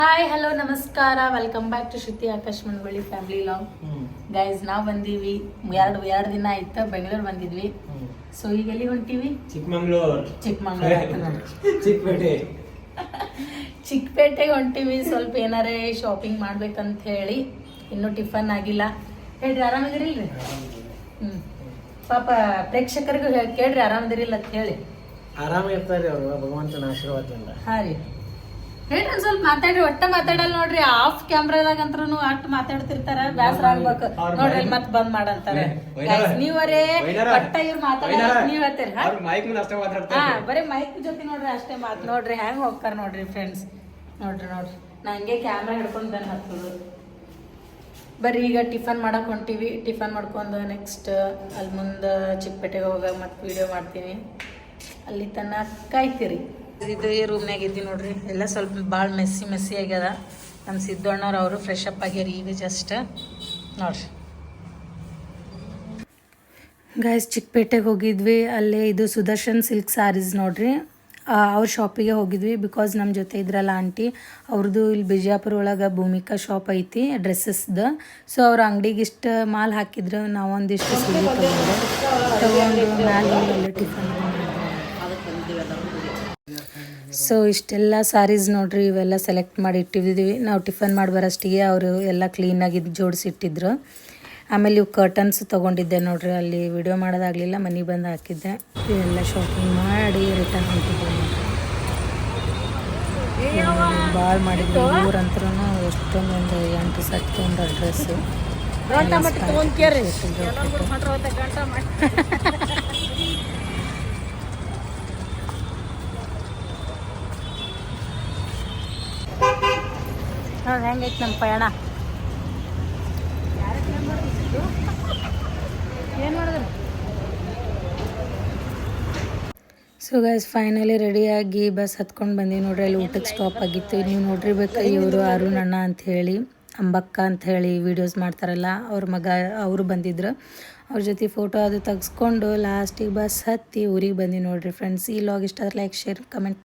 hi hello ನಮಸ್ಕಾರ welcome back to Shruti Akash Managolli family vlog guys ನಾವು ಬಂದೀವಿ ಎರಡು ದಿನ ಆಯ್ತು ಬೆಂಗಳೂರು ಬಂದಿದ್ವಿ ಸೊ ಈಗ ಎಲ್ಲಿ ಹೊಂಟೀವಿ ಚಿಕ್ಕಮಂಗ್ಳೂರು ಚಿಕ್ಕಪೇಟೆಗೆ ಹೊಂಟೀವಿ ಸ್ವಲ್ಪ ಏನಾರೇ ಶಾಪಿಂಗ್ ಮಾಡ್ಬೇಕಂತ ಹೇಳಿ ಇನ್ನೂ ಟಿಫನ್ ಆಗಿಲ್ಲ ಹೇಳ್ರಿ ಆರಾಮದಿರಿಲ್ರಿ ಪಾಪ ಪ್ರೇಕ್ಷಕರಿಗೂ ಕೇಳ್ರಿ ಆರಾಮದಿರಿಲ್ಲ ಅಂತ ಹೇಳಿ ಆರಾಮಿರ್ತಾರೆ ಅವರು ಭಗವಂತನ ಆಶೀರ್ವಾದದಿಂದ ಹಾ ರೀ ಹೇಳ್ರಿ ಒಂದ್ ಸ್ವಲ್ಪ ಮಾತಾಡ್ರಿ ಒಟ್ಟ ಮಾತಾಡಲ್ಲ ನೋಡ್ರಿ ಆಫ್ ಕ್ಯಾಮ್ರಾದಾಗ ಅಂತೂ ಅಷ್ಟ್ ಮಾತಾಡ್ತಿರ್ತಾರ ಬ್ಯಾಸರ ಆಗ್ಬೇಕು ನೋಡ್ರಿ ಮತ್ ಬಂದ್ ಮಾಡಂತಾರೆ ನೀವರೇ ಒಟ್ಟ ಇವ್ರು ಮಾತಾಡಲ್ಲ ನೀವ್ ಹೇಳ್ತೀರಿ ಹಾ ಬರೀ ಮೈಕ್ ಜೊತೆ ನೋಡ್ರಿ ಅಷ್ಟೇ ಮಾತ್ ನೋಡ್ರಿ ಹೆಂಗ್ ಹೋಗ್ತಾರ ನೋಡ್ರಿ ಫ್ರೆಂಡ್ಸ್ ನೋಡ್ರಿ ನಾ ಹಂಗೆ ಕ್ಯಾಮ್ರಾ ಹಿಡ್ಕೊಂಡ್ ಬಂದ್ ಹತ್ತದು ಬರ್ರಿ ಈಗ ಟಿಫನ್ ಮಾಡಕ್ ಹೊಂಟಿವಿ ಟಿಫನ್ ಮಾಡ್ಕೊಂಡು ನೆಕ್ಸ್ಟ್ ಅಲ್ಲಿ ಮುಂದೆ ಚಿಕ್ಕಪೇಟೆಗೆ ಹೋಗಾಗ ಮತ್ತೆ ವಿಡಿಯೋ ಮಾಡ್ತೀನಿ ಅಲ್ಲಿ ತನಕ ಕಾಯ್ತೀರಿ ಇದು ಈ ರೂಮ್ನಾಗ ಇದ್ದೀವಿ ನೋಡ್ರಿ ಎಲ್ಲ ಸ್ವಲ್ಪ ಭಾಳ ಮೆಸ್ಸಿ ಆಗ್ಯದ ನಮ್ಮ ಸಿದ್ದಣ್ಣವ್ರು ಅವರು ಫ್ರೆಶ್ ಅಪ್ ಆಗ್ಯಾರ ಈಗ ಜಸ್ಟ್ ನೋಡ್ರಿ ಗೈಸ್ ಚಿಕ್ಕಪೇಟೆಗೆ ಹೋಗಿದ್ವಿ ಅಲ್ಲೇ ಇದು ಸುದರ್ಶನ್ ಸಿಲ್ಕ್ ಸ್ಯಾರೀಸ್ ನೋಡ್ರಿ ಅವ್ರ ಶಾಪಿಗೆ ಹೋಗಿದ್ವಿ ಬಿಕಾಸ್ ನಮ್ಮ ಜೊತೆ ಇದ್ರಲ್ಲ ಆಂಟಿ ಅವ್ರದ್ದು ಇಲ್ಲಿ ಬಿಜಾಪುರ ಒಳಗೆ ಭೂಮಿಕಾ ಶಾಪ್ ಐತಿ ಡ್ರೆಸ್ಸಸ್ದು ಸೊ ಅವ್ರ ಅಂಗಡಿಗೆ ಇಷ್ಟು ಮಾಲ್ ಹಾಕಿದ್ರು ನಾವೊಂದಿಷ್ಟು ಸೀರೆ ತಗೊಂಡು ಮ್ಯಾಲೆ ಟಿಫನ್ ಸೊ ಇಷ್ಟೆಲ್ಲ ಸ್ಯಾರೀಸ್ ನೋಡ್ರಿ ಇವೆಲ್ಲ ಸೆಲೆಕ್ಟ್ ಮಾಡಿ ಇಟ್ಟಿದ್ದೀವಿ ನಾವು ಟಿಫನ್ ಮಾಡಿ ಬರೋಷ್ಟಿಗೆ ಅವರು ಎಲ್ಲ ಕ್ಲೀನಾಗಿ ಜೋಡಿಸಿಟ್ಟಿದ್ರು ಆಮೇಲೆ ಇವು ಕರ್ಟನ್ಸ್ ತೊಗೊಂಡಿದ್ದೆ ನೋಡ್ರಿ ಅಲ್ಲಿ ವಿಡಿಯೋ ಮಾಡೋದಾಗಲಿಲ್ಲ ಮನೆಗೆ ಬಂದು ಹಾಕಿದ್ದೆ ಇವೆಲ್ಲ ಶಾಪಿಂಗ್ ಮಾಡಿ ರಿಟರ್ನ್ ಹೊಂಟಿದ್ದೆ ಭಾಳ ಮಾಡಿದ್ವಿ ಊರಂತ್ರೂ ಎಷ್ಟೊಂದೊಂದು 8 ಸೆಟ್ ತೊಗೊಂಡ್ರ ಡ್ರೆಸ್ಸು ನೋಡಿ ಹೆಂಗೈತೆ ನಮ್ಮ ಪಯಣ ಏನು ಮಾಡಿದ್ರು ಸೊ ಗೈಸ್ ಫೈನಲಿ ರೆಡಿಯಾಗಿ ಬಸ್ ಹತ್ಕೊಂಡು ಬಂದೀವಿ ನೋಡ್ರಿ ಅಲ್ಲಿ ಊಟಕ್ಕೆ ಸ್ಟಾಪ್ ಆಗಿತ್ತು ನೀವು ನೋಡಿರ್ಬೇಕು ಇವರು ಅರುಣ್ ಅಣ್ಣ ಅಂಥೇಳಿ ಅಂಬಕ್ಕ ಅಂಥೇಳಿ ವೀಡಿಯೋಸ್ ಮಾಡ್ತಾರಲ್ಲ ಅವ್ರ ಮಗ ಅವರು ಬಂದಿದ್ರು ಅವ್ರ ಜೊತೆ ಫೋಟೋ ಅದು ತೆಗೆಸ್ಕೊಂಡು ಲಾಸ್ಟಿಗೆ ಬಸ್ ಹತ್ತಿ ಊರಿಗೆ ಬಂದು ನೋಡ್ರಿ ಫ್ರೆಂಡ್ಸ್ ಈ ಲಾಗ್ ಇಷ್ಟ ಆದ್ರೆ ಲೈಕ್ ಶೇರ್ ಕಮೆಂಟ್